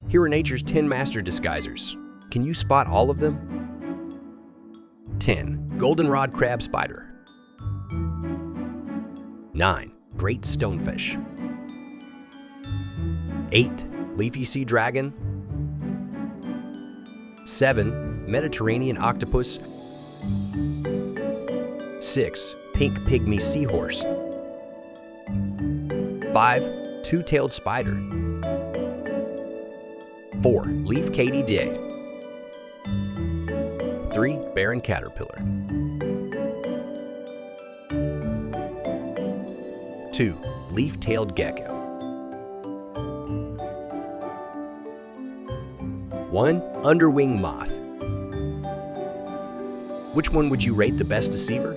Here are nature's 10 master disguisers. Can you spot all of them? 10. Goldenrod crab spider. 9. Great stonefish. 8. Leafy sea dragon. 7. Mediterranean octopus. 6. Pink pygmy seahorse. 5. Two-tailed spider. 4. Leaf katydid. 3. Barren caterpillar. 2. Leaf-tailed gecko. 1. Underwing moth. Which one would you rate the best deceiver?